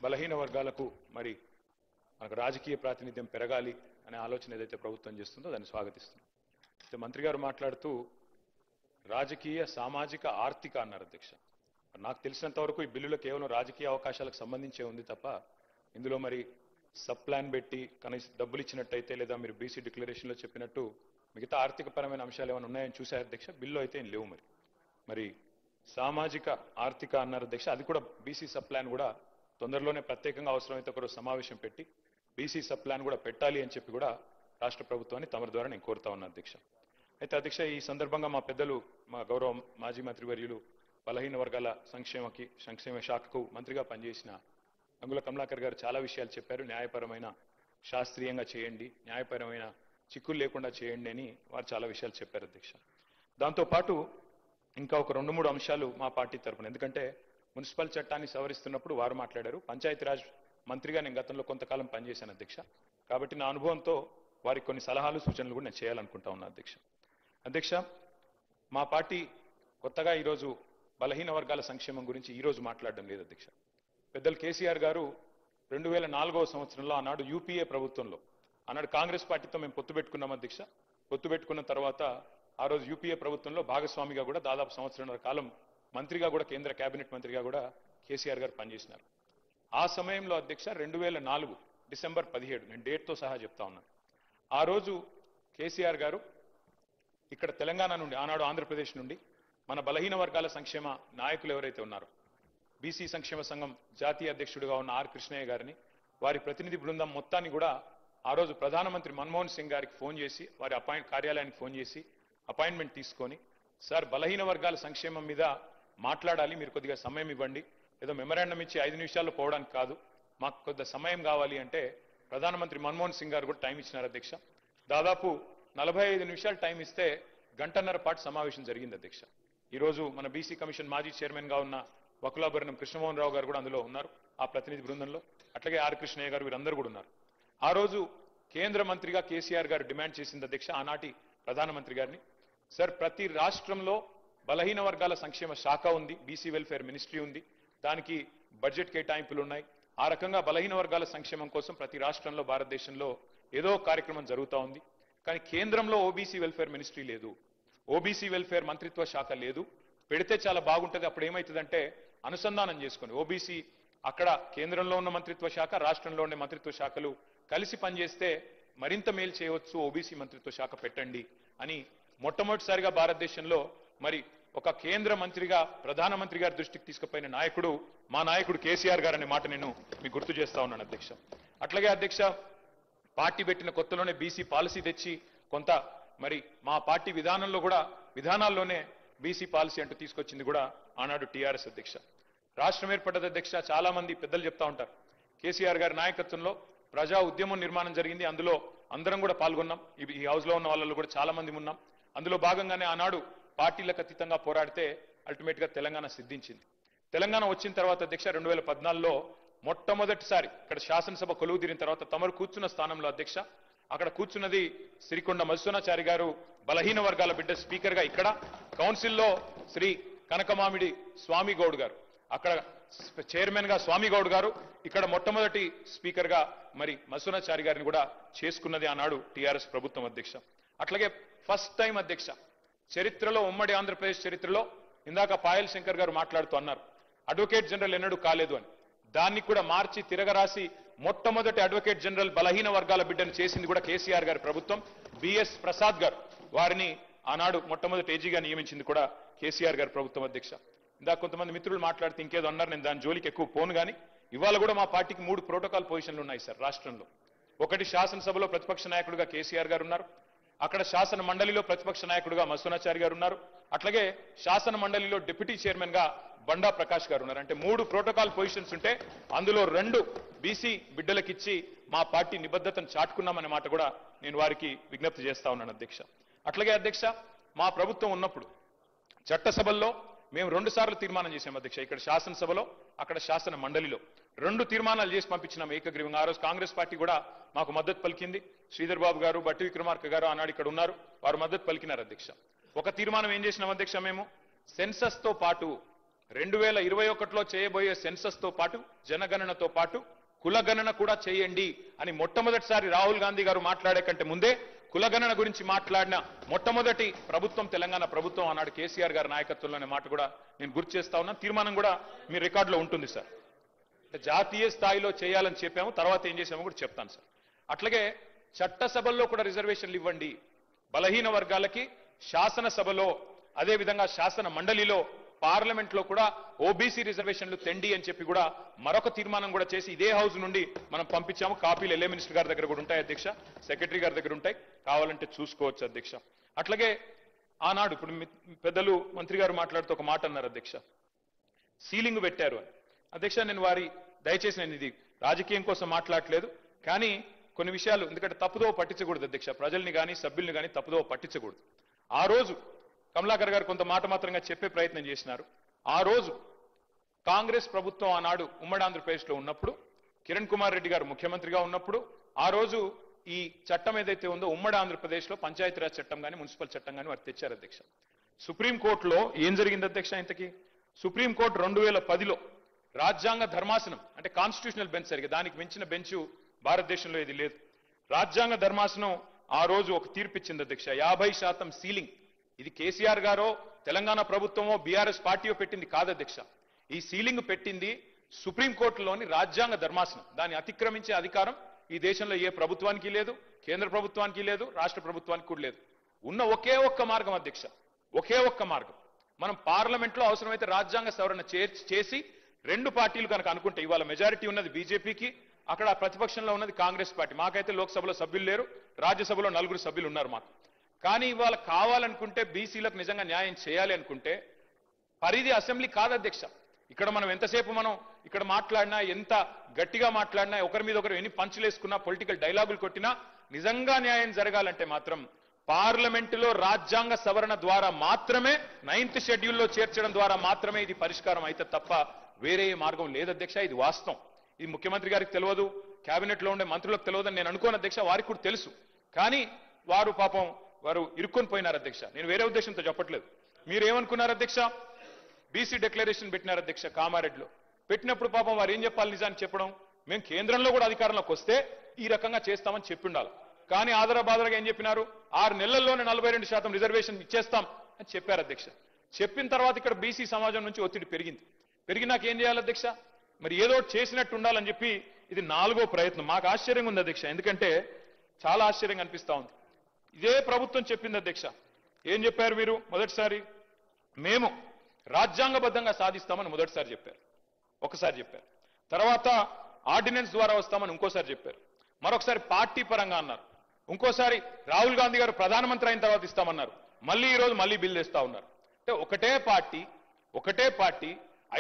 బలహీన వర్గాలకు మరి మనకు రాజకీయ ప్రాతినిధ్యం పెరగాలి అనే ఆలోచన ఏదైతే ప్రభుత్వం చేస్తుందో దాన్ని స్వాగతిస్తున్నాం. అయితే మంత్రి గారు మాట్లాడుతూ రాజకీయ సామాజిక ఆర్థిక అన్నారు అధ్యక్ష. నాకు తెలిసినంత వరకు ఈ బిల్లులో కేవలం రాజకీయ అవకాశాలకు సంబంధించే ఉంది తప్ప ఇందులో మరి సబ్ ప్లాన్ పెట్టి కనీస డబ్బులు ఇచ్చినట్టయితే లేదా మీరు బీసీ డిక్లరేషన్లో చెప్పినట్టు మిగతా ఆర్థికపరమైన అంశాలు ఏమైనా ఉన్నాయని చూశారు అధ్యక్ష. బిల్లు అయితే ఏం లేవు. మరి సామాజిక ఆర్థిక అన్నారు అధ్యక్ష. అది కూడా బీసీ సబ్ ప్లాన్ కూడా తొందరలోనే ప్రత్యేకంగా అవసరమైతే ఒకరోజు సమావేశం పెట్టి బీసీ సబ్ ప్లాన్ కూడా పెట్టాలి అని చెప్పి కూడా రాష్ట్ర ప్రభుత్వాన్ని తమరి ద్వారా నేను కోరుతా ఉన్నా అధ్యక్ష. అయితే అధ్యక్ష ఈ సందర్భంగా మా పెద్దలు మా గౌరవ మాజీ మంత్రివర్యులు బలహీన వర్గాల సంక్షేమ శాఖకు మంత్రిగా పనిచేసిన అంగుల కమలాకర్ గారు చాలా విషయాలు చెప్పారు. న్యాయపరమైన శాస్త్రీయంగా చేయండి, న్యాయపరమైన చిక్కులు లేకుండా చేయండి అని వారు చాలా విషయాలు చెప్పారు అధ్యక్ష. దాంతోపాటు ఇంకా ఒక 2-3 అంశాలు మా పార్టీ తరఫున, ఎందుకంటే మున్సిపల్ చట్టాన్ని సవరిస్తున్నప్పుడు వారు మాట్లాడారు. పంచాయతీరాజ్ మంత్రిగా నేను గతంలో కొంతకాలం పనిచేశాను అధ్యక్ష. కాబట్టి నా అనుభవంతో వారికి కొన్ని సలహాలు సూచనలు కూడా నేను చేయాలనుకుంటా ఉన్నా అధ్యక్ష. అధ్యక్ష మా పార్టీ కొత్తగా ఈరోజు బలహీన వర్గాల సంక్షేమం గురించి ఈరోజు మాట్లాడడం లేదు అధ్యక్ష. పెద్దలు కేసీఆర్ గారు 2004వ సంవత్సరంలో ఆనాడు యూపీఏ ప్రభుత్వంలో ఆనాడు కాంగ్రెస్ పార్టీతో మేము పొత్తు పెట్టుకున్నాం అధ్యక్ష. పొత్తు పెట్టుకున్న తర్వాత ఆ రోజు యూపీఏ ప్రభుత్వంలో భాగస్వామిగా కూడా దాదాపు సంవత్సరంన్నర కాలం మంత్రిగా కూడా కేంద్ర కేబినెట్ మంత్రిగా కూడా కేసీఆర్ గారు పనిచేసినారు. ఆ సమయంలో అధ్యక్ష 2004 డిసెంబర్ 17 నేను డేట్తో సహా చెప్తా ఉన్నాను. ఆ రోజు కేసీఆర్ గారు ఇక్కడ తెలంగాణ నుండి ఆనాడు ఆంధ్రప్రదేశ్ నుండి మన బలహీన వర్గాల సంక్షేమ నాయకులు ఎవరైతే ఉన్నారో బీసీ సంక్షేమ సంఘం జాతీయ అధ్యక్షుడిగా ఉన్న ఆర్ కృష్ణయ్య గారిని వారి ప్రతినిధి బృందం మొత్తాన్ని కూడా ఆ రోజు ప్రధానమంత్రి మన్మోహన్ సింగ్ గారికి ఫోన్ చేసి వారి కార్యాలయానికి ఫోన్ చేసి అపాయింట్మెంట్ తీసుకొని సార్ బలహీన వర్గాల సంక్షేమం మీద మాట్లాడాలి, మీరు కొద్దిగా సమయం ఇవ్వండి, ఏదో మెమరాండం ఇచ్చి 5 నిమిషాల్లో పోవడానికి కాదు, మాకు కొద్దిగా సమయం కావాలి అంటే ప్రధానమంత్రి మన్మోహన్ సింగ్ గారు కూడా టైం ఇచ్చినారు అధ్యక్ష. దాదాపు 45 నిమిషాలు టైం ఇస్తే గంటన్నర పాటు సమావేశం జరిగింది అధ్యక్ష. ఈరోజు మన బీసీ కమిషన్ మాజీ చైర్మన్ గా ఉన్న వకులాభరణం కృష్ణమోహన్ రావు గారు కూడా అందులో ఉన్నారు ఆ ప్రతినిధి బృందంలో. అట్లాగే ఆర్ కృష్ణయ్య గారు వీరందరూ కూడా ఉన్నారు. ఆ రోజు కేంద్ర మంత్రిగా కేసీఆర్ గారు డిమాండ్ చేసింది అధ్యక్ష ఆనాటి ప్రధానమంత్రి గారిని, సార్ ప్రతి రాష్ట్రంలో బలహీన వర్గాల సంక్షేమ శాఖ ఉంది, బీసీ వెల్ఫేర్ మినిస్ట్రీ ఉంది, దానికి బడ్జెట్ కేటాయింపులు ఉన్నాయి. ఆ రకంగా బలహీన వర్గాల సంక్షేమం కోసం ప్రతి రాష్ట్రంలో భారతదేశంలో ఏదో కార్యక్రమం జరుగుతూ ఉంది. కానీ కేంద్రంలో ఓబీసీ వెల్ఫేర్ మినిస్ట్రీ లేదు, ఓబీసీ వెల్ఫేర్ మంత్రిత్వ శాఖ లేదు. పెడితే చాలా బాగుంటుంది. అప్పుడు ఏమవుతుందంటే అనుసంధానం చేసుకుని ఓబీసీ అక్కడ కేంద్రంలో ఉన్న మంత్రిత్వ శాఖ రాష్ట్రంలో ఉండే మంత్రిత్వ శాఖలు కలిసి పనిచేస్తే మరింత మేలు చేయవచ్చు, ఓబీసీ మంత్రిత్వ శాఖ పెట్టండి అని మొట్టమొదటిసారిగా భారతదేశంలో మరి ఒక కేంద్ర మంత్రిగా ప్రధానమంత్రి గారి దృష్టికి తీసుకుపోయిన నాయకుడు మా నాయకుడు కేసీఆర్ గారు అనే మాట నేను మీకు గుర్తు చేస్తా ఉన్నాను అధ్యక్ష. అట్లాగే అధ్యక్ష పార్టీ పెట్టిన కొత్తలోనే బీసీ పాలసీ తెచ్చి కొంత మరి మా పార్టీ విధానాల్లోనే బీసీ పాలసీ అంటూ తీసుకొచ్చింది కూడా ఆనాడు టీఆర్ఎస్ అధ్యక్ష. రాష్ట్రం ఏర్పడ్డది అధ్యక్ష. చాలా మంది పెద్దలు చెప్తా ఉంటారు కేసీఆర్ గారి నాయకత్వంలో ప్రజా ఉద్యమం నిర్మాణం జరిగింది, అందులో అందరం కూడా పాల్గొన్నాం. ఈ హౌస్ లో ఉన్న వాళ్ళలో కూడా చాలా మంది ఉన్నాం. అందులో భాగంగానే ఆనాడు పార్టీలకు అతీతంగా పోరాడితే అల్టిమేట్ గా తెలంగాణ సిద్ధించింది. తెలంగాణ వచ్చిన తర్వాత అధ్యక్ష 2014లో మొట్టమొదటిసారి ఇక్కడ శాసనసభ కొలువు తీరిన తర్వాత తమరు కూర్చున్న స్థానంలో అధ్యక్ష అక్కడ కూర్చున్నది సిరికొండ మధుసూనాచారి గారు, బలహీన వర్గాల బిడ్డ స్పీకర్ గా. ఇక్కడ కౌన్సిల్లో శ్రీ కనకమామిడి స్వామి గౌడ్ గారు, అక్కడ చైర్మన్ గా స్వామి గౌడ్ గారు, ఇక్కడ మొట్టమొదటి స్పీకర్ గా మరి మధుసూనాచారి గారిని కూడా చేసుకున్నది ఆనాడు టీఆర్ఎస్ ప్రభుత్వం అధ్యక్ష. అట్లాగే ఫస్ట్ టైం అధ్యక్ష చరిత్రలో ఉమ్మడి ఆంధ్రప్రదేశ్ చరిత్రలో ఇందాక పాయల్ శంకర్ గారు మాట్లాడుతూ అన్నారు అడ్వకేట్ జనరల్ ఎన్నడూ కాలేదు అని. దాన్ని కూడా మార్చి తిరగరాసి మొట్టమొదటి అడ్వకేట్ జనరల్ బలహీన వర్గాల బిడ్డను చేసింది కూడా కేసీఆర్ గారి ప్రభుత్వం. బిఎస్ ప్రసాద్ గారు వారిని ఆనాడు మొట్టమొదటి ఏజీగా నియమించింది కూడా కేసీఆర్ గారి ప్రభుత్వం అధ్యక్ష. ఇందాక కొంతమంది మిత్రులు మాట్లాడితే ఇంకేదో అన్నారు, నేను దాని జోలికి ఎక్కువ పోను. కానీ ఇవాళ కూడా మా పార్టీకి 3 ప్రోటోకాల్ పొజిషన్లు ఉన్నాయి సార్ రాష్ట్రంలో. ఒకటి శాసనసభలో ప్రతిపక్ష నాయకుడిగా కేసీఆర్ గారు ఉన్నారు, అక్కడ శాసన మండలిలో ప్రతిపక్ష నాయకుడిగా మధుసూనాచారి గారు ఉన్నారు, అట్లాగే శాసన మండలిలో డిప్యూటీ చైర్మన్ గా బండా ప్రకాష్ గారు ఉన్నారు. అంటే 3 ప్రోటోకాల్ పొజిషన్స్ ఉంటే అందులో 2 బీసీ బిడ్డలకిచ్చి మా పార్టీ నిబద్ధతను చాటుకున్నామనే మాట కూడా నేను వారికి విజ్ఞప్తి చేస్తా ఉన్నాను అధ్యక్ష. అట్లాగే అధ్యక్ష మా ప్రభుత్వం ఉన్నప్పుడు చట్టసభల్లో మేము 2 సార్లు తీర్మానం చేశాం అధ్యక్ష. ఇక్కడ శాసనసభలో అక్కడ శాసన మండలిలో 2 తీర్మానాలు చేసి పంపించినాం ఏకగ్రీవంగా. ఆ రోజు కాంగ్రెస్ పార్టీ కూడా మాకు మద్దతు పలికింది. శ్రీధర్ బాబు గారు, బట్టి విక్రమార్క గారు ఆనాడు ఇక్కడ ఉన్నారు, వారు మద్దతు పలికినారు అధ్యక్ష. ఒక తీర్మానం ఏం చేసినాం అధ్యక్ష, మేము సెన్సస్ తో పాటు 2021లో చేయబోయే సెన్సస్ తో పాటు జనగణనతో పాటు కులగణన కూడా చేయండి అని మొట్టమొదటిసారి రాహుల్ గాంధీ గారు మాట్లాడే కంటే ముందే కులగణన గురించి మాట్లాడిన మొట్టమొదటి ప్రభుత్వం తెలంగాణ ప్రభుత్వం ఆనాడు కేసీఆర్ గారి నాయకత్వంలోనే మాట కూడా నేను గుర్తు చేస్తా ఉన్నా. తీర్మానం కూడా మీ రికార్డులో ఉంటుంది సార్. జాతీయ స్థాయిలో చేయాలని చెప్పాము, తర్వాత ఏం చేసామో కూడా చెప్తాను సార్. అట్లాగే చట్టసభల్లో కూడా రిజర్వేషన్లు ఇవ్వండి, బలహీన వర్గాలకి శాసనసభలో అదేవిధంగా శాసన మండలిలో పార్లమెంట్ లో కూడా ఓబీసీ రిజర్వేషన్లు తెండి అని చెప్పి కూడా మరొక తీర్మానం కూడా చేసి ఇదే హౌస్ నుండి మనం పంపించాము. కాపీలు ఎల్ఏ మినిస్టర్ గారి దగ్గర కూడా ఉంటాయి అధ్యక్ష, సెక్రటరీ గారి దగ్గర ఉంటాయి, కావాలంటే చూసుకోవచ్చు అధ్యక్ష. అట్లాగే ఆనాడు ఇప్పుడు పెద్దలు మంత్రి గారు మాట్లాడుతూ ఒక మాట అన్నారు అధ్యక్ష, సీలింగ్ పెట్టారు అని. అధ్యక్ష నేను దయచేసి నేను ఇది రాజకీయం కోసం మాట్లాడలేదు, కానీ కొన్ని విషయాలు ఎందుకంటే తప్పుదో పట్టించకూడదు అధ్యక్ష, ప్రజల్ని కానీ సభ్యుల్ని కానీ తప్పుదో పట్టించకూడదు. ఆ రోజు కమలాకర్ గారు కొంత మాట మాత్రంగా చెప్పే ప్రయత్నం చేసినారు. ఆ రోజు కాంగ్రెస్ ప్రభుత్వం ఆనాడు ఉమ్మడి ఆంధ్రప్రదేశ్లో ఉన్నప్పుడు, కిరణ్ కుమార్ రెడ్డి గారు ముఖ్యమంత్రిగా ఉన్నప్పుడు, ఆ రోజు ఈ చట్టం ఏదైతే ఉందో ఉమ్మడి ఆంధ్రప్రదేశ్లో పంచాయతీరాజ్ చట్టం కానీ మున్సిపల్ చట్టం కానీ వారు తెచ్చారు అధ్యక్ష. సుప్రీంకోర్టులో ఏం జరిగింది అధ్యక్ష ఇంతకీ? సుప్రీంకోర్టు 2010లో రాజ్యాంగ ధర్మాసనం అంటే కాన్స్టిట్యూషనల్ బెంచ్ సరిగా దానికి మించిన బెంచ్ భారతదేశంలో ఇది లేదు. రాజ్యాంగ ధర్మాసనం ఆ రోజు ఒక తీర్పు ఇచ్చింది అధ్యక్ష, 50% సీలింగ్. ఇది కేసీఆర్ గారో తెలంగాణ ప్రభుత్వమో బీఆర్ఎస్ పార్టీయో పెట్టింది కాదు అధ్యక్ష. ఈ సీలింగ్ పెట్టింది సుప్రీంకోర్టులోని రాజ్యాంగ ధర్మాసనం. దాన్ని అతిక్రమించే అధికారం ఈ దేశంలో ఏ ప్రభుత్వానికి లేదు, కేంద్ర ప్రభుత్వానికి లేదు, రాష్ట్ర ప్రభుత్వానికి కూడా లేదు. ఉన్న ఒకే ఒక్క మార్గం అధ్యక్ష, ఒకే ఒక్క మార్గం, మనం పార్లమెంట్ లో అవసరమైతే రాజ్యాంగ సవరణ చేసి రెండు పార్టీలు కనుక అనుకుంటే, ఇవాళ మెజారిటీ ఉన్నది బీజేపీకి, అక్కడ ప్రతిపక్షంలో ఉన్నది కాంగ్రెస్ పార్టీ. మాకైతే లోక్సభలో సభ్యులు లేరు, రాజ్యసభలో 4 సభ్యులు ఉన్నారు మాకు. కానీ ఇవాళ కావాలనుకుంటే బీసీలకు నిజంగా న్యాయం చేయాలి అనుకుంటే పరిధి అసెంబ్లీ కాదు అధ్యక్ష. ఇక్కడ మనం ఎంతసేపు మనం ఇక్కడ మాట్లాడినా, ఎంత గట్టిగా మాట్లాడినా, ఒకరి మీద ఒకరు ఎన్ని పంచులేసుకున్నా, పొలిటికల్ డైలాగులు కొట్టినా, నిజంగా న్యాయం జరగాలంటే మాత్రం పార్లమెంటులో రాజ్యాంగ సవరణ ద్వారా మాత్రమే, 9th షెడ్యూల్లో చేర్చడం ద్వారా మాత్రమే ఇది పరిష్కారం అయితే తప్ప వేరే మార్గం లేదు అధ్యక్ష. ఇది వాస్తవం. ఇది ముఖ్యమంత్రి గారికి తెలియదు, కేబినెట్ లో ఉండే మంత్రులకు తెలియదని నేను అనుకోను అధ్యక్ష, వారికి కూడా తెలుసు. కానీ వారు పాపం వారు ఇరుక్కొని పోయినారు అధ్యక్ష. నేను వేరే ఉద్దేశంతో చెప్పట్లేదు. మీరేమనుకున్నారు అధ్యక్ష? బీసీ డిక్లరేషన్ పెట్టినారు అధ్యక్ష కామారెడ్డిలో. పెట్టినప్పుడు పాపం వారు ఏం చెప్పాలి నిజాన్ని చెప్పడం, మేము కేంద్రంలో కూడా అధికారంలోకి వస్తే ఈ రకంగా చేస్తామని చెప్పి ఉండాలి. కానీ ఆదరబాదరగా ఏం చెప్పినారు, 6 నెలల్లోనే 42% రిజర్వేషన్ ఇచ్చేస్తాం అని చెప్పారు అధ్యక్ష. చెప్పిన తర్వాత ఇక్కడ బీసీ సమాజం నుంచి ఒత్తిడి పెరిగినాక ఏం చేయాలి అధ్యక్ష? మరి ఏదో చేసినట్టు ఉండాలని చెప్పి ఇది 4వ ప్రయత్నం. మాకు ఆశ్చర్యంగా ఉంది అధ్యక్ష, ఎందుకంటే చాలా ఆశ్చర్యంగా అనిపిస్తా ఉంది. ఇదే ప్రభుత్వం చెప్పింది అధ్యక్ష. ఏం చెప్పారు మీరు? మొదటిసారి మేము రాజ్యాంగబద్ధంగా సాధిస్తామని మొదటిసారి చెప్పారు, ఒకసారి చెప్పారు. తర్వాత ఆర్డినెన్స్ ద్వారా వస్తామని ఇంకోసారి చెప్పారు. మరొకసారి పార్టీ పరంగా అన్నారు. ఇంకోసారి రాహుల్ గాంధీ గారు ప్రధానమంత్రి అయిన తర్వాత ఇస్తామన్నారు. మళ్ళీ ఈ రోజు మళ్ళీ బిల్ తెస్తా ఉన్నారు. అంటే ఒకటే పార్టీ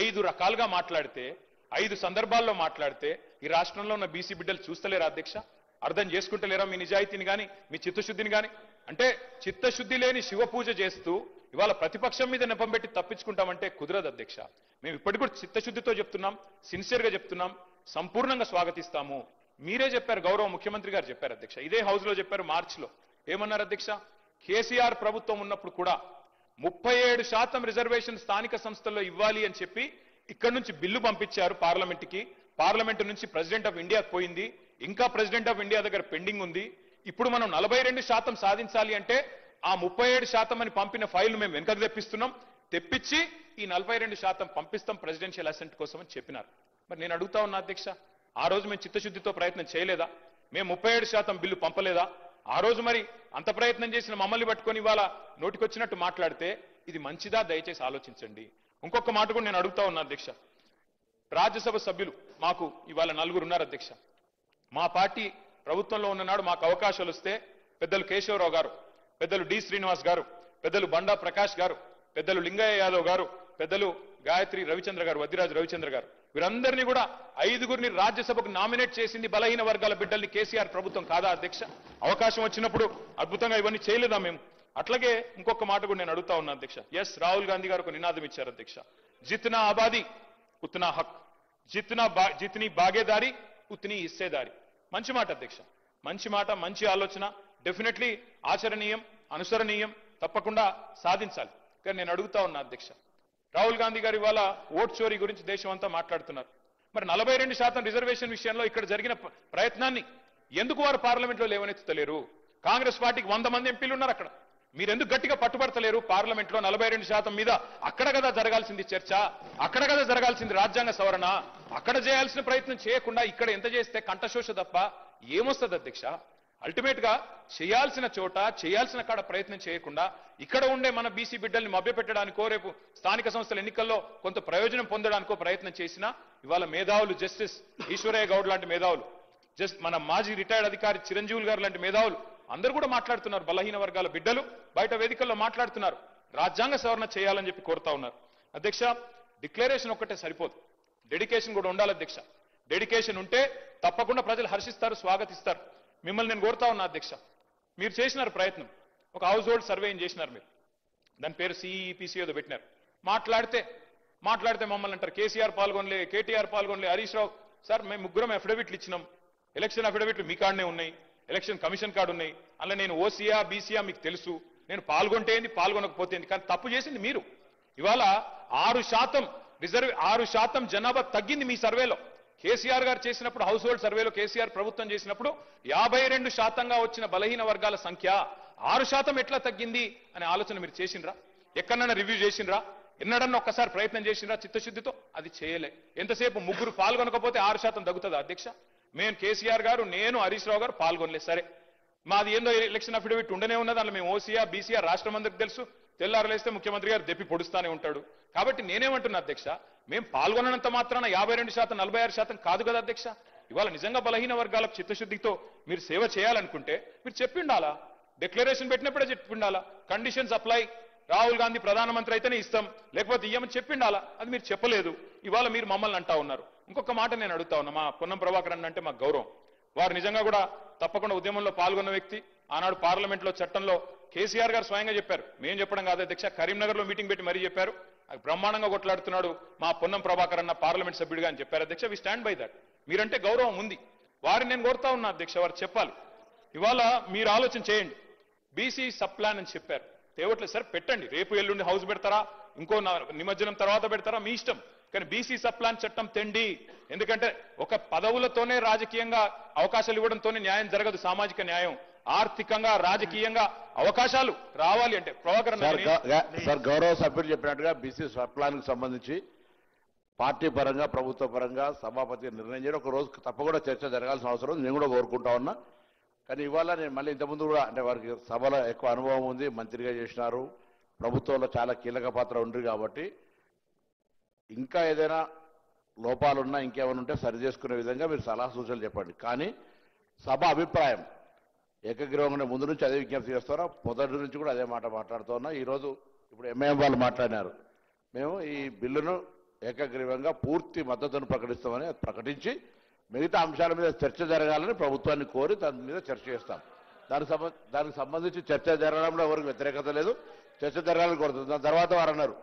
5 రకాలుగా మాట్లాడితే, 5 సందర్భాల్లో మాట్లాడితే ఈ రాష్ట్రంలో ఉన్న బీసీ బిడ్డలు చూస్తలేరా అధ్యక్ష? అర్థం చేసుకుంటలేరా మీ నిజాయితీని కానీ, మీ చిత్తశుద్ధిని కానీ? అంటే చిత్తశుద్ధి లేని శివ పూజ చేస్తూ ఇవాళ ప్రతిపక్షం మీద నెపం పెట్టి తప్పించుకుంటామంటే కుదరదు అధ్యక్ష. మేము ఇప్పటికి కూడా చిత్తశుద్ధితో చెప్తున్నాం, సిన్సియర్ గా చెప్తున్నాం, సంపూర్ణంగా స్వాగతిస్తాము. మీరే చెప్పారు, గౌరవ ముఖ్యమంత్రి గారు చెప్పారు అధ్యక్ష, ఇదే హౌస్ లో చెప్పారు మార్చిలో. ఏమన్నారు అధ్యక్ష? కేసీఆర్ ప్రభుత్వం ఉన్నప్పుడు కూడా 37% రిజర్వేషన్ స్థానిక సంస్థల్లో ఇవ్వాలి అని చెప్పి ఇక్కడి నుంచి బిల్లు పంపించారు పార్లమెంట్కి. పార్లమెంట్ నుంచి ప్రెసిడెంట్ ఆఫ్ ఇండియాకి పోయింది, ఇంకా ప్రెసిడెంట్ ఆఫ్ ఇండియా దగ్గర పెండింగ్ ఉంది. ఇప్పుడు మనం 42% సాధించాలి అంటే ఆ 37% అని పంపిన ఫైల్ మేము వెనకకు తెప్పించి ఈ 42% పంపిస్తాం ప్రెసిడెన్షియల్ అసెంట్ కోసం అని చెప్పినారు. మరి నేను అడుగుతా ఉన్నా అధ్యక్ష, ఆ రోజు మేము చిత్తశుద్ధితో ప్రయత్నం చేయలేదా? మేము 37% బిల్లు పంపలేదా? ఆ రోజు మరి అంత ప్రయత్నం చేసిన మమ్మల్ని పట్టుకొని ఇవాళ నోటికొచ్చినట్టు మాట్లాడితే ఇది మంచిదా? దయచేసి ఆలోచించండి. ఇంకొక మాట కూడా నేను అడుగుతా ఉన్నా అధ్యక్ష. రాజ్యసభ సభ్యులు మాకు ఇవాళ 4 ఉన్నారు అధ్యక్ష. మా పార్టీ ప్రభుత్వంలో ఉన్ననాడు మాకు అవకాశాలు వస్తే పెద్దలు కేశవరావు గారు, పెద్దలు డి శ్రీనివాస్ గారు, పెద్దలు బండా ప్రకాష్ గారు, పెద్దలు లింగయ్య యాదవ్ గారు, పెద్దలు గాయత్రి రవిచంద్ర గారు, వద్దిరాజు రవిచంద్ర గారు, వీరందరినీ కూడా 5గురిని రాజ్యసభకు నామినేట్ చేసింది బలహీన వర్గాల బిడ్డల్ని కేసీఆర్ ప్రభుత్వం కాదా అధ్యక్ష? అవకాశం వచ్చినప్పుడు అద్భుతంగా ఇవన్నీ చేయలేదా మేము? అట్లాగే ఇంకొక మాట కూడా నేను అడుగుతా ఉన్నా అధ్యక్ష. ఎస్, రాహుల్ గాంధీ గారు ఒక నినాదం ఇచ్చారు అధ్యక్ష, జిత్నా ఆబాదీ ఉత్నా హక్, జిత్నీ బాగేదారి ఉత్నీ హిస్సేదారి. మంచి మాట అధ్యక్ష, మంచి మాట, మంచి ఆలోచన, డెఫినెట్లీ ఆచరణీయం, అనుసరణీయం, తప్పకుండా సాధించాలి. కానీ నేను అడుగుతా ఉన్నా అధ్యక్ష, రాహుల్ గాంధీ గారు ఇవాళ ఓట్ చోరీ గురించి దేశం అంతా మాట్లాడుతున్నారు. మరి 42% రిజర్వేషన్ విషయంలో ఇక్కడ జరిగిన ప్రయత్నాన్ని ఎందుకు వారు పార్లమెంట్లో లేవనెత్తలేరు? కాంగ్రెస్ పార్టీకి 100 మంది ఎంపీలు ఉన్నారు అక్కడ. మీరెందుకు గట్టిగా పట్టుబడతలేరు? పార్లమెంట్లో 42% మీద అక్కడ కదా జరగాల్సింది చర్చ, అక్కడ కదా జరగాల్సింది రాజ్యాంగ సవరణ. అక్కడ చేయాల్సిన ప్రయత్నం చేయకుండా ఇక్కడ ఎంత చేస్తే కంఠశోష తప్ప ఏమొస్తుంది అధ్యక్ష? అల్టిమేట్ గా చేయాల్సిన చోట చేయాల్సిన కాడ ప్రయత్నం చేయకుండా ఇక్కడ ఉండే మన బీసీ బిడ్డల్ని మభ్యపెట్టడానికో రేపు స్థానిక సంస్థల ఎన్నికల్లో కొంత ప్రయోజనం పొందడానికో ప్రయత్నం చేసినా ఇవాళ మేధావులు జస్టిస్ ఈశ్వరయ్య గౌడ్ లాంటి మేధావులు, మన మాజీ రిటైర్డ్ అధికారి చిరంజీవులు గారు లాంటి మేధావులు అందరూ కూడా మాట్లాడుతున్నారు. బలహీన వర్గాల బిడ్డలు బయట వేదికల్లో మాట్లాడుతున్నారు. రాజ్యాంగ సవరణ చేయాలని చెప్పి కోరుతా ఉన్నారు. అధ్యక్ష, డిక్లరేషన్ ఒక్కటే సరిపోదు, డెడికేషన్ కూడా ఉండాలి అధ్యక్ష. డెడికేషన్ ఉంటే తప్పకుండా ప్రజలు హర్షిస్తారు, స్వాగతిస్తారు. మిమ్మల్ని నేను కోరుతా ఉన్నా అధ్యక్ష, మీరు చేసినారు ప్రయత్నం, ఒక హౌస్ హోల్డ్ సర్వేని చేసినారు మీరు, దాని పేరు సిఈపిసి ఏదో పెట్టినారు. మాట్లాడితే మమ్మల్ని అంటారు కేసీఆర్ పాల్గొనలే, కేటీఆర్ పాల్గొనలే, హరీష్ రావు. సార్ మేము ముగ్గురం అఫిడవిట్లు ఇచ్చినాం, ఎలక్షన్ అఫిడవిట్లు మీ కాడనే ఉన్నాయి, ఎలక్షన్ కమిషన్ కార్డు ఉన్నాయి. అలా నేను ఓసీయా బీసీయా మీకు తెలుసు, నేను పాల్గొంటే ఏంది పాల్గొనకపోతే ఏంది, కానీ తప్పు చేసింది మీరు. ఇవాళ 6% జనాభా తగ్గింది మీ సర్వేలో. కేసీఆర్ గారు చేసినప్పుడు హౌస్ హోల్డ్ సర్వేలో కేసీఆర్ ప్రభుత్వం చేసినప్పుడు 52%గా వచ్చిన బలహీన వర్గాల సంఖ్య 6% ఎట్లా తగ్గింది అనే ఆలోచన మీరు చేసిండ్రా? ఎక్కడన్నా రివ్యూ చేసిండ్రా? ఎన్నడన్నా ఒక్కసారి ప్రయత్నం చేసిండ్రా చిత్తశుద్ధితో? అది చేయలే. ఎంతసేపు ముగ్గురు పాల్గొనకపోతే 6% తగ్గుతుందా అధ్యక్ష? మేము కేసీఆర్ గారు, నేను, హరీష్ రావు గారు పాల్గొనలేదు. సరే, మాది ఏందో ఎలక్షన్ అఫిడవిట్ ఉండనే ఉన్నది, అందులో మేము ఓసీఆర్ బీసీఆర్ రాష్ట్రం అందరికి తెలుసు. తెల్లారలేస్తే ముఖ్యమంత్రి గారు దెప్పి పొడుస్తానే ఉంటాడు. కాబట్టి నేనేమంటున్నా అధ్యక్ష, మేము పాల్గొనంత మాత్రాన 52% 46% కాదు కదా అధ్యక్ష. ఇవాళ నిజంగా బలహీన వర్గాలకు చిత్తశుద్ధితో మీరు సేవ చేయాలనుకుంటే మీరు చెప్పిండాలా, డిక్లరేషన్ పెట్టినప్పుడే చెప్పిండాలా, కండిషన్స్ అప్లై, రాహుల్ గాంధీ ప్రధానమంత్రి అయితేనే ఇస్తాం లేకపోతే ఇయ్యమని చెప్పిండాలా. అది మీరు చెప్పలేదు. ఇవాళ మీరు మమ్మల్ని అంటా ఉన్నారు. ఇంకొక మాట నేను అడుగుతా ఉన్నా, మా పొన్నం ప్రభాకర్ అన్న అంటే మాకు గౌరవం. వారు నిజంగా కూడా తప్పకుండా ఉద్యమంలో పాల్గొన్న వ్యక్తి. ఆనాడు పార్లమెంట్లో చట్టంలో కేసీఆర్ గారు స్వయంగా చెప్పారు, మేము చెప్పడం కాదు అధ్యక్ష, కరీంనగర్ లో మీటింగ్ పెట్టి మరీ చెప్పారు. బ్రహ్మాండంగా కొట్లాడుతున్నాడు మా పొన్నం ప్రభాకర్ అన్న పార్లమెంట్ సభ్యుడిగా అని చెప్పారు అధ్యక్ష. We stand by that. మీరంటే గౌరవం ఉంది. వారిని నేను కోరుతా ఉన్నా అధ్యక్ష, వారు చెప్పాలి. ఇవాళ మీరు ఆలోచన చేయండి. బీసీ సబ్ ప్లాన్ అని చెప్పారు, తేవట్లేదు సార్, పెట్టండి. రేపు ఎల్లుండి హౌస్ పెడతారా, ఇంకో నిమజ్జనం తర్వాత పెడతారా, మీ ఇష్టం. కానీ బీసీ సబ్ ప్లాన్ చట్టం తెండి. ఎందుకంటే ఒక పదవులతోనే రాజకీయంగా అవకాశాలు ఇవ్వడంతోనే న్యాయం జరగదు. సామాజిక న్యాయం, ఆర్థికంగా, రాజకీయంగా అవకాశాలు రావాలి అంటే ప్రభాకర్ సార్ గౌరవ సభ్యులు చెప్పినట్టుగా బీసీ సబ్ ప్లాన్ కు సంబంధించి పార్టీ పరంగా, ప్రభుత్వ పరంగా సభాపతి నిర్ణయం చేయడం ఒక రోజు తప్పకుండా చర్చ జరగాల్సిన అవసరం నేను కూడా కోరుకుంటా ఉన్నా. కానీ ఇవాళ నేను మళ్ళీ ఇంతకుముందు కూడా అంటే వారికి సభలో ఎక్కువ అనుభవం ఉంది, మంత్రిగా చేసినారు, ప్రభుత్వంలో చాలా కీలక పాత్ర ఉంది కాబట్టి ఇంకా ఏదైనా లోపాలున్నా ఇంకేమైనా ఉంటే సరి చేసుకునే విధంగా మీరు సలహా సూచనలు చెప్పండి. కానీ సభ అభిప్రాయం ఏకగ్రీవంగానే ముందు నుంచి అదే విజ్ఞప్తి చేస్తారా, మొదటి నుంచి కూడా అదే మాట మాట్లాడుతూ ఉన్నా. ఈరోజు ఇప్పుడు ఎంఐఎం వాళ్ళు మాట్లాడినారు, మేము ఈ బిల్లును ఏకగ్రీవంగా పూర్తి మద్దతును ప్రకటిస్తామని ప్రకటించి మిగతా అంశాల మీద చర్చ జరగాలని ప్రభుత్వాన్ని కోరి దాని మీద చర్చ చేస్తాం. దానికి సంబంధించి చర్చ జరగడంలో ఎవరికి వ్యతిరేకత లేదు, చర్చ జరగాలని కోరుతుంది. దాని తర్వాత వారు అన్నారు,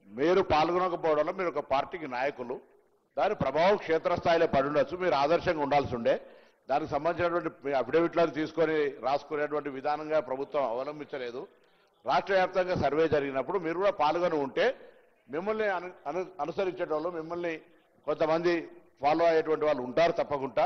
మీరు పాల్గొనకపోవడంలో మీరు ఒక పార్టీకి నాయకులు, దాని ప్రభావం క్షేత్రస్థాయిలో పడి ఉండొచ్చు, మీరు ఆదర్శంగా ఉండాల్సి ఉండే. దానికి సంబంధించినటువంటి అఫిడవిట్లను తీసుకొని రాసుకునేటువంటి విధానంగా ప్రభుత్వం అవలంబించలేదు. రాష్ట్ర వ్యాప్తంగా సర్వే జరిగినప్పుడు మీరు కూడా పాల్గొని ఉంటే మిమ్మల్ని అనుసరించేటోళ్ళు, మిమ్మల్ని కొంతమంది ఫాలో అయ్యేటువంటి వాళ్ళు ఉంటారు తప్పకుండా.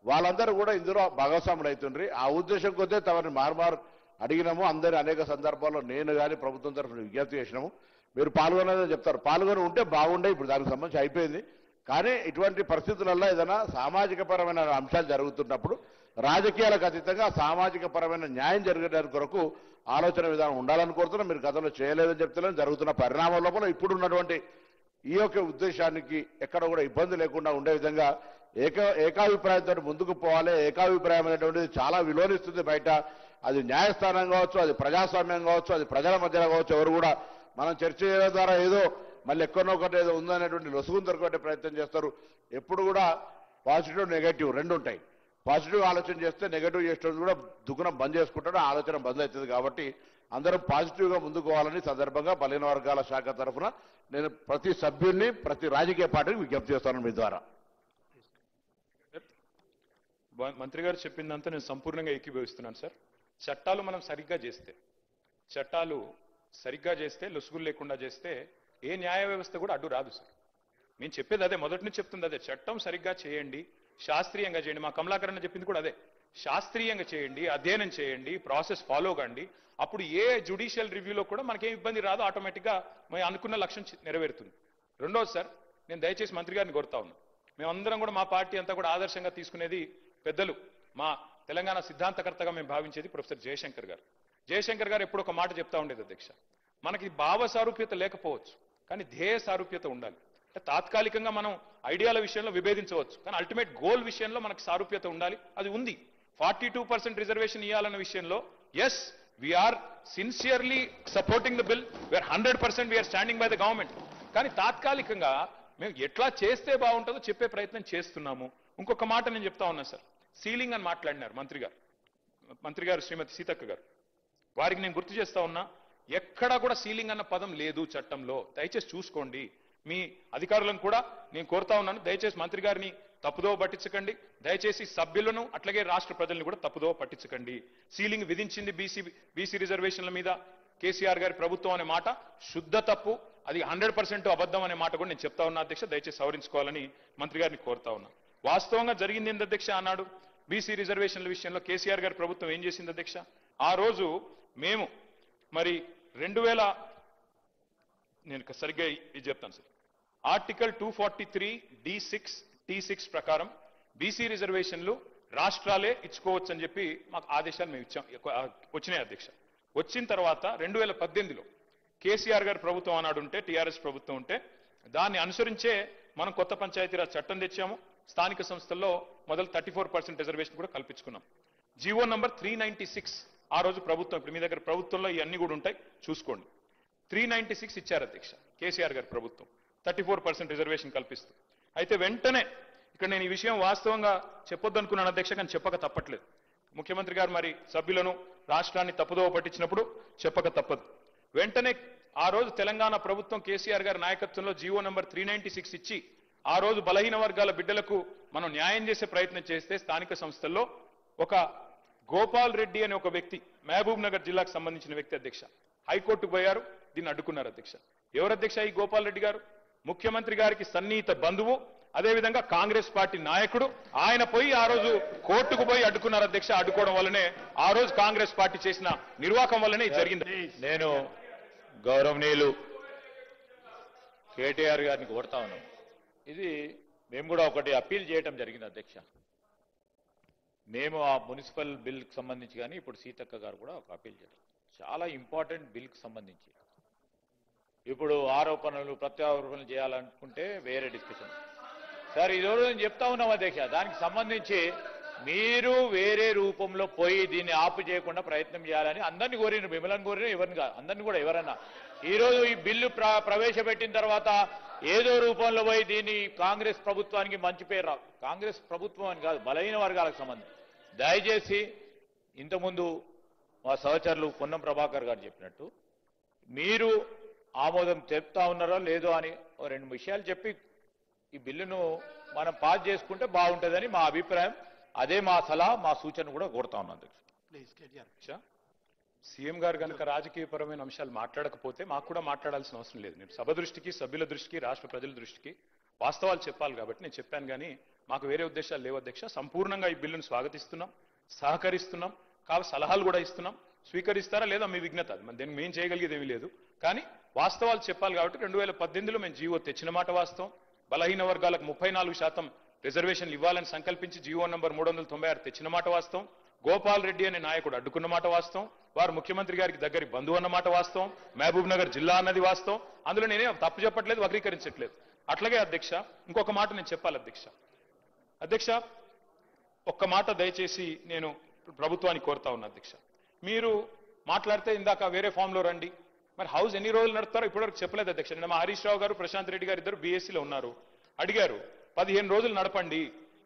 వాళ్ళందరూ కూడా ఇందులో భాగస్వాములు అవుతుండ్రి. ఆ ఉద్దేశం కొద్దే తమని మారుమారు అడిగినాము. అందరి అనేక సందర్భాల్లో నేను కానీ ప్రభుత్వం తరఫున విజ్ఞప్తి చేసినాము. మీరు పాల్గొనలేదని చెప్తారు, పాల్గొని ఉంటే బాగుండే. ఇప్పుడు దానికి సంబంధించి అయిపోయింది. కానీ ఇటువంటి పరిస్థితులలో ఏదైనా సామాజిక పరమైన అంశాలు జరుగుతున్నప్పుడు రాజకీయాలకు అతీతంగా సామాజిక పరమైన న్యాయం జరిగేదాని కొరకు ఆలోచన విధానం ఉండాలని కోరుతున్నాం. మీరు గతంలో చేయలేదని చెప్తున్నాను. జరుగుతున్న పరిణామాల లోపల ఇప్పుడు ఉన్నటువంటి ఈ యొక్క ఉద్దేశానికి ఎక్కడ కూడా ఇబ్బంది లేకుండా ఉండే విధంగా ఏకాభిప్రాయంతో ముందుకు పోవాలి. ఏకాభిప్రాయం అనేటువంటిది చాలా విలువనిస్తుంది బయట. అది న్యాయస్థానం కావచ్చు, అది ప్రజాస్వామ్యం కావచ్చు, అది ప్రజల మధ్యలో కావచ్చు. ఎవరు కూడా మనం చర్చ చేయడం ద్వారా ఏదో మళ్ళీ ఎక్కడో ఒకటి ఏదో ఉందనేటువంటి లొసుగును దొరకబట్టే ప్రయత్నం చేస్తారు. ఎప్పుడు కూడా పాజిటివ్ నెగటివ్ రెండు ఉంటాయి. పాజిటివ్ ఆలోచన చేస్తే నెగటివ్ చేసేది కూడా దుకాణం బంద్ చేసుకుంటాడు, ఆలోచన బంద్ అవుతుంది. కాబట్టి అందరం పాజిటివ్గా ముందుకు పోవాలని సందర్భంగా బలహీన వర్గాల శాఖ తరఫున నేను ప్రతి సభ్యుడిని, ప్రతి రాజకీయ పార్టీకి విజ్ఞప్తి చేస్తాను మీ ద్వారా. మంత్రి గారు చెప్పిందంతా నేను సంపూర్ణంగా ఏకీభవిస్తున్నాను సార్. చట్టాలు మనం సరిగ్గా చేస్తే లొసుగులు లేకుండా చేస్తే ఏ న్యాయ వ్యవస్థ కూడా అడ్డు రాదు సార్. నేను చెప్పేది అదే, మొదటి నుంచి చెప్తుంది అదే. చట్టం సరిగ్గా చేయండి, శాస్త్రీయంగా చేయండి. మా కమలాకరణ చెప్పింది కూడా అదే. శాస్త్రీయంగా చేయండి, అధ్యయనం చేయండి, ప్రాసెస్ ఫాలో కండి. అప్పుడు ఏ జ్యుడిషియల్ రివ్యూలో కూడా మనకేం ఇబ్బంది రాదు, ఆటోమేటిక్గా మేము అనుకున్న లక్ష్యం నెరవేరుతుంది. రెండోది సార్, నేను దయచేసి మంత్రి గారిని కోరుతా ఉన్నాను. మేమందరం కూడా మా పార్టీ అంతా కూడా ఆదర్శంగా తీసుకునేది పెద్దలు, మా తెలంగాణ సిద్ధాంతకర్తగా మేము భావించేది ప్రొఫెసర్ జయశంకర్ గారు. జయశంకర్ గారు ఎప్పుడు ఒక మాట చెప్తా ఉండేది అధ్యక్ష, మనకి భావ సారూప్యత లేకపోవచ్చు కానీ ధ్యేయ సారూప్యత ఉండాలి. అంటే తాత్కాలికంగా మనం ఐడియాల విషయంలో విభేదించవచ్చు కానీ అల్టిమేట్ గోల్ విషయంలో మనకు సారూప్యత ఉండాలి. అది ఉంది. 42% రిజర్వేషన్ ఇవ్వాలన్న విషయంలో yes we're sincerely supporting the bill, we're 100% we're standing by the government. కానీ తాత్కాలికంగా మేము ఎట్లా చేస్తే బాగుంటుందో చెప్పే ప్రయత్నం చేస్తున్నాము. ఇంకొక మాట నేను చెప్తా ఉన్నా సార్, సీలింగ్ అని మాట్లాడినారు మంత్రి గారు శ్రీమతి సీతక్క గారు. వారికి నేను గుర్తు చేస్తా ఉన్నా, ఎక్కడా కూడా సీలింగ్ అన్న పదం లేదు చట్టంలో. దయచేసి చూసుకోండి. మీ అధికారులను కూడా నేను కోరుతా ఉన్నాను, దయచేసి మంత్రి గారిని తప్పుదోవ పట్టించకండి. దయచేసి సభ్యులను అట్లాగే రాష్ట్ర ప్రజలను కూడా తప్పుదోవ పట్టించకండి. సీలింగ్ విధించింది బీసీ రిజర్వేషన్ల మీద కేసీఆర్ గారి ప్రభుత్వం అనే మాట శుద్ధ తప్పు. అది 100% అబద్ధం అనే మాట కూడా నేను చెప్తా ఉన్నా అధ్యక్ష. దయచేసి సవరించుకోవాలని మంత్రి గారిని కోరుతా ఉన్నా. వాస్తవంగా జరిగింది ఏంటి అధ్యక్ష, అన్నాడు బీసీ రిజర్వేషన్ల విషయంలో కేసీఆర్ గారి ప్రభుత్వం ఏం చేసింది అధ్యక్ష, ఆ రోజు మేము మరి 2000 నేను సరిగ్గా ఇది చెప్తాను సార్, ఆర్టికల్ 243 D6 ప్రకారం బీసీ రిజర్వేషన్లు రాష్ట్రాలే ఇచ్చుకోవచ్చు అని చెప్పి మాకు ఆదేశాలు మేము ఇచ్చాం, వచ్చినాయి అధ్యక్ష. వచ్చిన తర్వాత 2018లో కేసీఆర్ గారి ప్రభుత్వం అన్నాడు ఉంటే, టీఆర్ఎస్ ప్రభుత్వం ఉంటే దాన్ని అనుసరించే మనం కొత్త పంచాయతీరాజ్ చట్టం తెచ్చాము. స్థానిక సంస్థల్లో మొదలు 34% రిజర్వేషన్ కూడా కల్పించుకున్నాం. జీవో నంబర్ 396 ఆ రోజు ప్రభుత్వం, ఇప్పుడు మీ దగ్గర ప్రభుత్వంలో ఇవన్నీ కూడా ఉంటాయి చూసుకోండి, 396 ఇచ్చారు అధ్యక్ష కేసీఆర్ గారి ప్రభుత్వం, 34% రిజర్వేషన్ కల్పిస్తూ. అయితే వెంటనే ఇక్కడ నేను ఈ విషయం వాస్తవంగా చెప్పొద్దు అనుకున్నాను అధ్యక్ష, కానీ చెప్పక తప్పట్లేదు. ముఖ్యమంత్రి గారు మరి సభ్యులను రాష్ట్రాన్ని తప్పుదోవ పట్టించినప్పుడు చెప్పక తప్పదు. వెంటనే ఆ రోజు తెలంగాణ ప్రభుత్వం కేసీఆర్ గారి నాయకత్వంలో జీవో నంబర్ 396 ఇచ్చి ఆ రోజు బలహీన వర్గాల బిడ్డలకు మనం న్యాయం చేసే ప్రయత్నం చేస్తే స్థానిక సంస్థల్లో ఒక గోపాల్ రెడ్డి అనే ఒక వ్యక్తి, మహబూబ్ నగర్ జిల్లాకు సంబంధించిన వ్యక్తి అధ్యక్ష, హైకోర్టుకు పోయారు, దీన్ని అడ్డుకున్నారు అధ్యక్ష. ఎవరు అధ్యక్ష ఈ గోపాల్ రెడ్డి గారు? ముఖ్యమంత్రి గారికి సన్నిహిత బంధువు, అదేవిధంగా కాంగ్రెస్ పార్టీ నాయకుడు. ఆయన పోయి ఆ రోజు కోర్టుకు పోయి అడ్డుకున్నారు అధ్యక్ష. అడ్డుకోవడం వల్లనే ఆ రోజు కాంగ్రెస్ పార్టీ చేసిన నిర్వాకం వల్లనే జరిగింది. నేను గౌరవనీయులు కేటీఆర్ గారిని కోరుతా ఉన్నాను, ఇది మేము కూడా ఒకటి అప్పీల్ చేయడం జరిగింది అధ్యక్ష. మేము ఆ మున్సిపల్ బిల్కి సంబంధించి కానీ ఇప్పుడు సీతక్క గారు కూడా ఒక అప్పీల్ చేయడం, చాలా ఇంపార్టెంట్ బిల్కి సంబంధించి. ఇప్పుడు ఆరోపణలు ప్రత్యారోపణలు చేయాలనుకుంటే వేరే డిస్కషన్ సార్. ఈరోజు నేను చెప్తా ఉన్నాం అధ్యక్ష, దానికి సంబంధించి మీరు వేరే రూపంలో పోయి దీన్ని ఆపు చేయకుండా ప్రయత్నం చేయాలని అందరినీ కోరిన, మిమ్మల్ని కోరిన, ఎవరిని కాదు, అందరినీ కూడా ఎవరన్నా ఈరోజు ఈ బిల్లు ప్రవేశపెట్టిన తర్వాత ఏదో రూపంలో పోయి దీన్ని కాంగ్రెస్ ప్రభుత్వానికి మంచి పేరు రాదు. కాంగ్రెస్ ప్రభుత్వం అని కాదు, బలహీన వర్గాలకు సంబంధించి దయచేసి ఇంతకుముందు మా సహచరులు పొన్నం ప్రభాకర్ గారు చెప్పినట్టు మీరు ఆమోదం చెప్తా ఉన్నారో లేదో అని ఓ 2 విషయాలు చెప్పి ఈ బిల్లును మనం పాస్ చేసుకుంటే బాగుంటుందని మా అభిప్రాయం. అదే మా సలహా, మా సూచన కూడా కోరుతా ఉన్నాం అధ్యక్ష. సీఎం గారు కనుక రాజకీయపరమైన అంశాలు మాట్లాడకపోతే మాకు కూడా మాట్లాడాల్సిన అవసరం లేదు. నేను సభ దృష్టికి, సభ్యుల దృష్టికి, రాష్ట్ర ప్రజల దృష్టికి వాస్తవాలు చెప్పాలి కాబట్టి నేను చెప్పాను. కానీ మాకు వేరే ఉద్దేశాలు లేవు అధ్యక్ష. సంపూర్ణంగా ఈ బిల్లును స్వాగతిస్తున్నాం, సహకరిస్తున్నాం, కావాలి సలహాలు కూడా ఇస్తున్నాం. స్వీకరిస్తారా లేదా మీ విజ్ఞత, అది దీనికి మేము చేయగలిగేది ఏమీ లేదు. కానీ వాస్తవాలు చెప్పాలి కాబట్టి 2018లో మేము జీవో తెచ్చిన మాట వాస్తవం. బలహీన వర్గాలకు 34% రిజర్వేషన్లు ఇవ్వాలని సంకల్పించి జీవో నంబర్ 396 తెచ్చిన మాట వాస్తవం. గోపాల్ రెడ్డి అనే నాయకుడు అడ్డుకున్న మాట వాస్తవం. వారు ముఖ్యమంత్రి గారికి దగ్గరి బంధువు అన్న మాట వాస్తవం. మహబూబ్ నగర్ జిల్లా అన్నది వాస్తవం. అందులో నేనే తప్పు చెప్పట్లేదు, వక్రీకరించట్లేదు. అట్లాగే అధ్యక్ష ఇంకొక మాట నేను చెప్పాలి అధ్యక్ష, ఒక్క మాట దయచేసి నేను ప్రభుత్వానికి కోరుతా ఉన్నా అధ్యక్ష. మీరు మాట్లాడితే ఇందాక వేరే ఫామ్ లో రండి, మరి హౌస్ ఎన్ని రోజులు నడుపుతారో ఇప్పటివరకు చెప్పలేదు అధ్యక్ష. నిన్న మా హరీష్ రావు గారు, ప్రశాంత్ రెడ్డి గారు ఇద్దరు బీఎస్సీలో ఉన్నారు, అడిగారు 15 రోజులు నడపండి,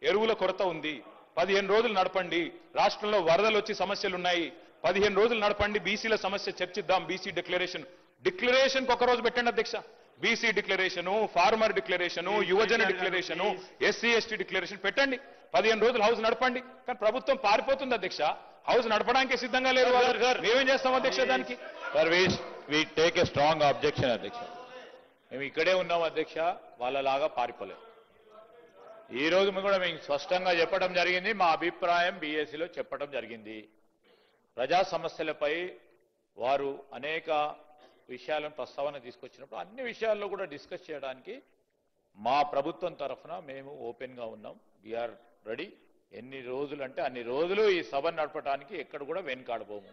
ఎరువుల కొరత ఉంది, 15 రోజులు నడపండి, రాష్ట్రంలో వరదలు వచ్చి సమస్యలున్నాయి, 15 రోజులు నడపండి, బీసీల సమస్య చర్చిద్దాం, బీసీ డిక్లరేషన్ ఒక రోజు పెట్టండి అధ్యక్ష. బీసీ డిక్లరేషను, ఫార్మర్ డిక్లరేషను, యువజన డిక్లరేషను, ఎస్సీ ఎస్టీ డిక్లరేషన్ పెట్టండి, 15 రోజులు హౌస్ నడపండి. కానీ ప్రభుత్వం పారిపోతుంది అధ్యక్ష, హౌస్ నడపడానికి సిద్ధంగా లేరు. మేమేం చేస్తాం అధ్యక్ష దానికి? Sir we take a strong objection అధ్యక్ష. మేము ఇక్కడే ఉన్నాం అధ్యక్ష, వాళ్ళలాగా పారిపోలేం. ఈ రోజు కూడా మేము స్పష్టంగా చెప్పడం జరిగింది, మా అభిప్రాయం బీఎస్సీలో చెప్పడం జరిగింది. ప్రజా సమస్యలపై వారు అనేక విషయాలను ప్రస్తావన తీసుకొచ్చినప్పుడు అన్ని విషయాల్లో కూడా డిస్కస్ చేయడానికి మా ప్రభుత్వం తరఫున మేము ఓపెన్గా ఉన్నాం. We're ready. ఎన్ని రోజులు అంటే అన్ని రోజులు ఈ సభను నడపడానికి ఎక్కడ కూడా వెనుకాడబోము.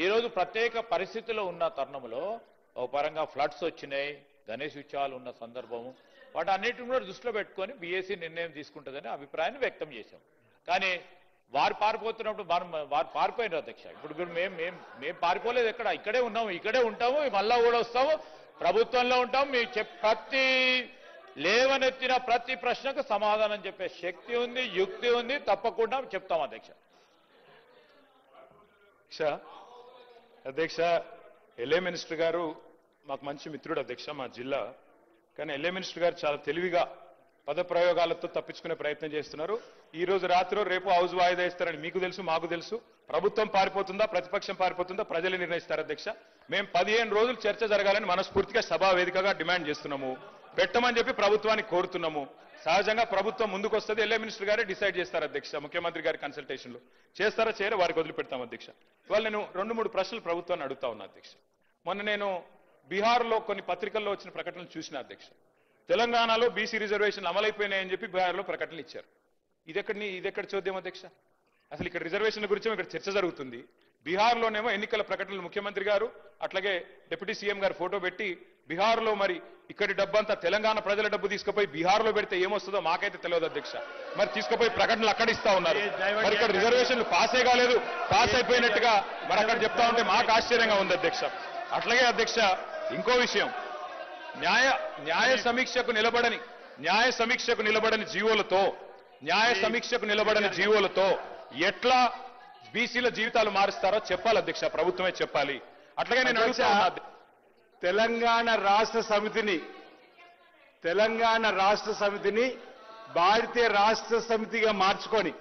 ఈరోజు ప్రత్యేక పరిస్థితుల్లో ఉన్న తరుణంలో ఒక పరంగా ఫ్లడ్స్ వచ్చినాయి, గణేష్ ఉత్సవాలు ఉన్న సందర్భము, వాటన్నిటిని కూడా దృష్టిలో పెట్టుకొని బీఎస్సీ నిర్ణయం తీసుకుంటుందని అభిప్రాయాన్ని వ్యక్తం చేశాం. కానీ వారు పారిపోతున్నప్పుడు వారు పారిపోయినారు అధ్యక్ష. ఇప్పుడు మేము పారిపోలేదు, ఇక్కడే ఉన్నాము, ఇక్కడే ఉంటాము, మళ్ళా కూడా వస్తాము, ప్రభుత్వంలో ఉంటాము. మీ ప్రతి లేవనెత్తిన ప్రతి ప్రశ్నకు సమాధానం చెప్పే శక్తి ఉంది, యుక్తి ఉంది, తప్పకుండా చెప్తాం అధ్యక్ష. అధ్యక్ష, ఎల్ఏ మినిస్టర్ గారు మాకు మంచి మిత్రుడు అధ్యక్ష, మా జిల్లా. కానీ ఎల్ఏ మినిస్టర్ గారు చాలా తెలివిగా పదప్రయోగాలతో తప్పించుకునే ప్రయత్నం చేస్తున్నారు. ఈ రోజు రాత్రి రేపు హౌస్ వాయిదా ఇస్తారని మీకు తెలుసు, మాకు తెలుసు. ప్రభుత్వం పారిపోతుందా, ప్రతిపక్షం పారిపోతుందా, ప్రజలు నిర్ణయిస్తారు అధ్యక్ష. మేము 15 రోజులు చర్చ జరగాలని మనస్ఫూర్తిగా సభా వేదికగా డిమాండ్ చేస్తున్నాము. పెట్టమని చెప్పి ప్రభుత్వాన్ని కోరుతున్నాము. సహజంగా ప్రభుత్వం ముందుకు వస్తుంది, ఎల్ఏ మినిస్టర్ గారే డిసైడ్ చేస్తారు అధ్యక్ష. ముఖ్యమంత్రి గారి కన్సల్టేషన్లో చేస్తారా చేయరా వారికి వదిలిపెడతాం అధ్యక్ష. ఇవాళ నేను 2-3 ప్రశ్నలు ప్రభుత్వాన్ని అడుగుతా ఉన్నా అధ్యక్ష. మొన్న నేను బీహార్లో కొన్ని పత్రికల్లో వచ్చిన ప్రకటనలు చూసిన అధ్యక్ష. తెలంగాణలో బీసీ రిజర్వేషన్లు అమలైపోయినాయని చెప్పి బీహార్లో ప్రకటనలు ఇచ్చారు. ఇదెక్కడ చూద్దాం అధ్యక్ష? అసలు ఇక్కడ రిజర్వేషన్ల గురించి ఇక్కడ చర్చ జరుగుతుంది. బీహార్లోనేమో ఎన్నికల ప్రకటనలు ముఖ్యమంత్రి గారు అట్లాగే డిప్యూటీ సీఎం గారు ఫోటో పెట్టి బీహార్లో మరి ఇక్కడి డబ్బంతా తెలంగాణ ప్రజల డబ్బు తీసుకుపోయి బీహార్లో పెడితే ఏమొస్తుందో మాకైతే తెలియదు అధ్యక్ష. మరి తీసుకుపోయి ప్రకటనలు అక్కడ ఇస్తా ఉన్నారు. మరి ఇక్కడ రిజర్వేషన్లు పాసే కాలేదు, పాస్ అయిపోయినట్టుగా మరి అక్కడ చెప్తా ఉంటే మాకు ఆశ్చర్యంగా ఉంది అధ్యక్ష. అట్లాగే అధ్యక్ష ఇంకో విషయం, న్యాయ సమీక్షకు నిలబడని జీవోలతో ఎట్లా బీసీల జీవితాలు మారుస్తారో చెప్పాలి అధ్యక్ష, ప్రభుత్వమే చెప్పాలి. అట్లాగే నేను అడుగుతా తెలంగాణ రాష్ట్ర సమితిని భారతీయ రాష్ట్ర సమితిగా మార్చుకొని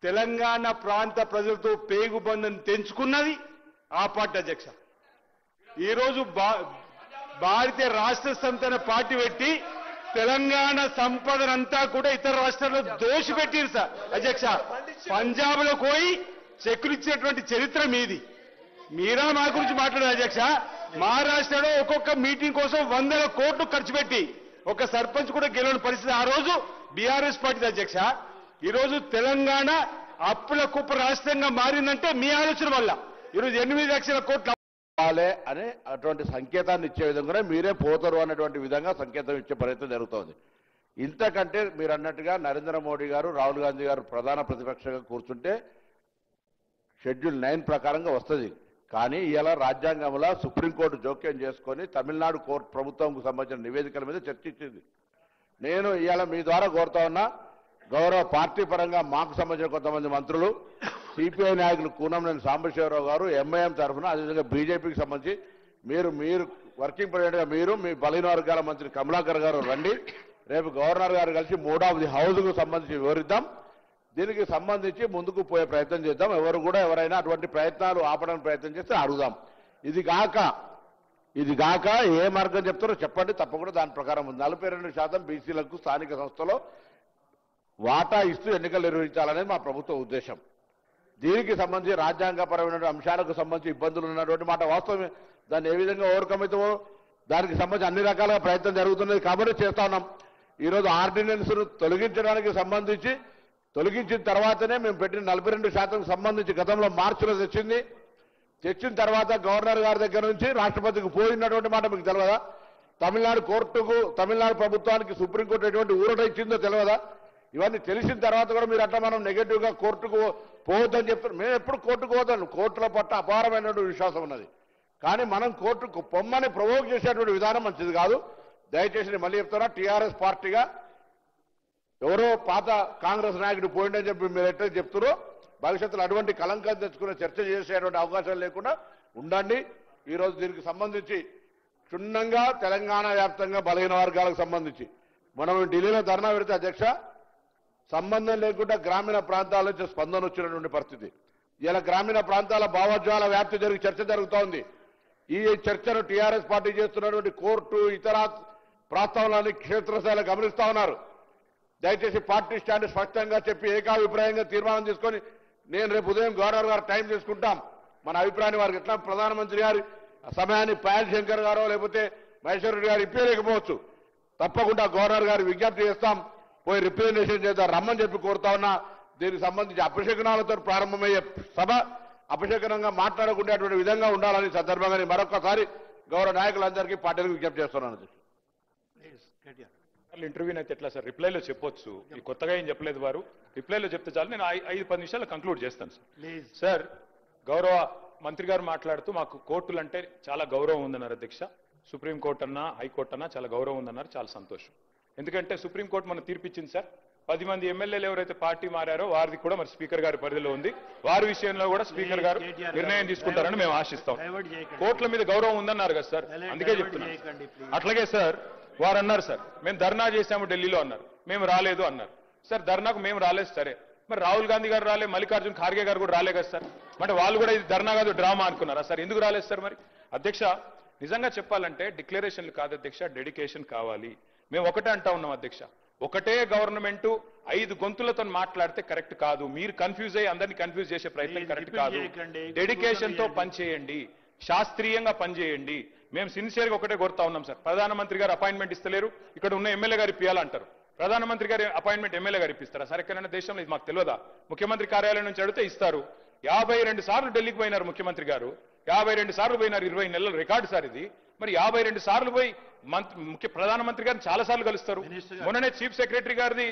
తెలంగాణ ప్రాంత ప్రజలతో పేగుబంధం తెంచుకున్నది ఆ పార్టీ అధ్యక్ష. ఈరోజు భారతీయ రాష్ట్ర సమితి అనే పార్టీ పెట్టి తెలంగాణ సంపదనంతా కూడా ఇతర రాష్ట్రాల్లో దోషిపెట్టిరు సార్ అధ్యక్ష. పంజాబ్ లో పోయి చెక్కులు ఇచ్చినటువంటి చరిత్ర మీది. మీరా మా గురించి మాట్లాడారు అధ్యక్ష. మహారాష్ట్రలో ఒక్కొక్క మీటింగ్ కోసం 100 కోట్లు ఖర్చు పెట్టి ఒక సర్పంచ్ కూడా గెలవని పరిస్థితి ఆ రోజు బీఆర్ఎస్ పార్టీ అధ్యక్ష. ఈరోజు తెలంగాణ అప్పుల కుప్ప రాష్ట్రంగా మారిందంటే మీ ఆలోచన వల్ల. ఈరోజు 8 లక్షల కోట్లు అనే అటువంటి సంకేతాన్ని ఇచ్చే విధంగానే మీరే పోతారు అన్నటువంటి విధంగా సంకేతం ఇచ్చే ప్రయత్నం జరుగుతోంది. ఇంతకంటే మీరు అన్నట్టుగా నరేంద్ర మోడీ గారు, రాహుల్ గాంధీ గారు ప్రధాన ప్రతిపక్షంగా కూర్చుంటే షెడ్యూల్ 9 ప్రకారంగా వస్తుంది. కానీ ఇలా రాజ్యాంగంలో సుప్రీంకోర్టు జోక్యం చేసుకొని తమిళనాడు కోర్టు ప్రభుత్వంకు సంబంధించిన నివేదికల మీద చర్చించింది. నేను ఇవాళ మీ ద్వారా కోరుతా ఉన్నా, గౌరవ పార్టీ పరంగా మాకు సంబంధించిన కొంతమంది మంత్రులు, సిపిఐ నాయకులు కూనంనేని సాంబశివరావు గారు ఎంఐఎం తరఫున, అదేవిధంగా బీజేపీకి సంబంధించి మీరు వర్కింగ్ ప్రెసిడెంట్గా మీరు, మీ బలహీన వర్గాల మంత్రి కమలాకర్ గారు రండి. రేపు గవర్నర్ గారు కలిసి 3వ హౌస్కు సంబంధించి వివరిద్దాం. దీనికి సంబంధించి ముందుకు పోయే ప్రయత్నం చేద్దాం. ఎవరైనా అటువంటి ప్రయత్నాలు ఆపడానికి ప్రయత్నం చేస్తే అడుగుదాం. ఇది గాక ఏ మార్గం చెప్తారో చెప్పండి, తప్పకుండా దాని ప్రకారం 42% బీసీలకు స్థానిక సంస్థలో వాటా ఇస్తూ ఎన్నికలు నిర్వహించాలనేది మా ప్రభుత్వ ఉద్దేశం. దీనికి సంబంధించి రాజ్యాంగపరమైన అంశాలకు సంబంధించి ఇబ్బందులు ఉన్నటువంటి మాట వాస్తవమే. దాన్ని ఏ విధంగా ఓవర్కమ్ అవుతామో దానికి సంబంధించి అన్ని రకాలుగా ప్రయత్నం జరుగుతున్నది కాబట్టి చేస్తా ఉన్నాం. ఈరోజు ఆర్డినెన్స్ను తొలగించడానికి సంబంధించి తొలగించిన తర్వాతనే మేము పెట్టిన 42% సంబంధించి గతంలో మార్చిలో తెచ్చిన తర్వాత గవర్నర్ గారి దగ్గర నుంచి రాష్ట్రపతికి పోయినటువంటి మాట మీకు తెలియదా? తమిళనాడు ప్రభుత్వానికి సుప్రీంకోర్టు ఎటువంటి ఊరట ఇచ్చిందో తెలియదా? ఇవన్నీ తెలిసిన తర్వాత కూడా మీరు అట్లా మనం నెగటివ్గా కోర్టుకు పోవద్దని చెప్తున్నారు. మేము ఎప్పుడు కోర్టుకు పోతాను, కోర్టుల పట్ల అపారమైనటువంటి విశ్వాసం ఉన్నది. కానీ మనం కోర్టుకు పొమ్మని ప్రవోక్ చేసేటువంటి విధానం మంచిది కాదు. దయచేసి నేను మళ్ళీ చెప్తున్నా, టీఆర్ఎస్ పార్టీగా ఎవరో పాత కాంగ్రెస్ నాయకుడు పోయిండని చెప్పి మీరు ఎట్లా చెప్తారో భవిష్యత్తులో అటువంటి కలంకం తెచ్చుకునే చర్చ చేసేటువంటి అవకాశాలు లేకుండా ఉండండి. ఈరోజు దీనికి సంబంధించి క్షుణ్ణంగా తెలంగాణ వ్యాప్తంగా బలహీన వర్గాలకు సంబంధించి మనం ఢిల్లీలో ధర్నా పెడితే అధ్యక్ష సంబంధం లేకుండా గ్రామీణ ప్రాంతాల నుంచి స్పందన వచ్చినటువంటి పరిస్థితి. ఇలా గ్రామీణ ప్రాంతాల భావోద్వేగాల వ్యాప్తి చర్చ జరుగుతోంది. ఈ చర్చను టీఆర్ఎస్ పార్టీ చేస్తున్నటువంటి కోర్టు ఇతర ప్రస్తావనలని క్షేత్రస్థాయిలో గమనిస్తా ఉన్నారు. దయచేసి పార్టీ స్టాండ్ స్పష్టంగా చెప్పి ఏకాభిప్రాయంగా తీర్మానం తీసుకొని నేను రేపు ఉదయం గవర్నర్ గారు టైం తీసుకుంటాం మన అభిప్రాయాన్ని వారికి ఎట్లా ప్రధానమంత్రి గారి సమయాన్ని పాయల్ శంకర్ గారో లేకపోతే మహేశ్వర రెడ్డి గారు ఇప్పలేకపోవచ్చు. తప్పకుండా గవర్నర్ గారు విజ్ఞప్తి చేస్తాం, పోయి రిప్రజెంటేషన్ చేద్దాం రమ్మని చెప్పి కోరుతా ఉన్నా. దీనికి సంబంధించి అపశకనాలతో ప్రారంభమయ్యే సభ అపశకనంగా మాట్లాడకుండేటువంటి విధంగా ఉండాలని సందర్భంగా మరొకసారి గౌరవ నాయకులందరికీ పార్టీలకు విజ్ఞప్తి చేస్తున్నాను. ఇంటర్వ్యూ అయితే ఎట్లా సార్ రిప్లైలో చెప్పొచ్చు, ఈ కొత్తగా ఏం చెప్పలేదు వారు, రిప్లైలో చెప్తే చాలు. నేను 5-10 నిమిషాలు కంక్లూడ్ చేస్తాను సార్. సార్ గౌరవ మంత్రి గారు మాట్లాడుతూ మాకు కోర్టులు అంటే చాలా గౌరవం ఉందన్నారు అధ్యక్ష. సుప్రీంకోర్టు అన్నా హైకోర్టు అన్నా చాలా గౌరవం ఉందన్నారు, చాలా సంతోషం. ఎందుకంటే సుప్రీంకోర్టు మనం తీర్పిచ్చింది సార్, 10 మంది ఎమ్మెల్యేలు ఎవరైతే పార్టీ మారారో వారిది కూడా మరి స్పీకర్ గారి పరిధిలో ఉంది, వారి విషయంలో కూడా స్పీకర్ గారు నిర్ణయం తీసుకుంటారని మేము ఆశిస్తాం. కోర్టుల మీద గౌరవం ఉందన్నారు కదా సార్, అందుకే చెప్తున్నాం. అట్లాగే సార్ వారు అన్నారు సార్ మేము ధర్నా చేశాము ఢిల్లీలో అన్నారు, మేము రాలేదు అన్నారు. సార్ ధర్నాకు మేము రాలేదు సరే, మరి రాహుల్ గాంధీ గారు రాలే, మల్లికార్జున్ ఖార్గే గారు కూడా రాలే కదా సార్, అంటే వాళ్ళు కూడా ఇది ధర్నా కాదు డ్రామా అనుకున్నారా సార్? ఎందుకు రాలేదు సార్? మరి అధ్యక్ష నిజంగా చెప్పాలంటే డిక్లరేషన్లు కాదు అధ్యక్ష, డెడికేషన్ కావాలి. మేము ఒకటే అంటా ఉన్నాం అధ్యక్ష, ఒకటే గవర్నమెంట్ 5 గొంతులతో మాట్లాడితే కరెక్ట్ కాదు. మీరు కన్ఫ్యూజ్ అయ్యి అందరినీ కన్ఫ్యూజ్ చేసే ప్రయత్నం కరెక్ట్ కాదు. డెడికేషన్ తో పనిచేయండి, శాస్త్రీయంగా పనిచేయండి. మేము సిన్సియర్గా ఒకటే కోరుతా ఉన్నాం సార్, ప్రధానమంత్రి గారు అపాయింట్మెంట్ ఇస్తలేరు, ఇక్కడ ఉన్న ఎమ్మెల్యే గారు ఇప్పియాలంటారు. ప్రధానమంత్రి గారి అపాయింట్మెంట్ ఎమ్మెల్యే గారు ఇప్పిస్తారా సార్? ఎక్కడైనా దేశంలో ఇది మాకు తెలియదా? ముఖ్యమంత్రి కార్యాలయం నుంచి అడిగితే ఇస్తారు. 52 సార్లు ఢిల్లీకి పోయినారు ముఖ్యమంత్రి గారు, 52 సార్లు పోయినారు, 20 నెలల రికార్డు సార్ ఇది. మరి 52 సార్లు పోయి ప్రధానమంత్రి గారిని చాలా సార్లు కలుస్తారు. మొన్ననే చీఫ్ సెక్రటరీ గారిది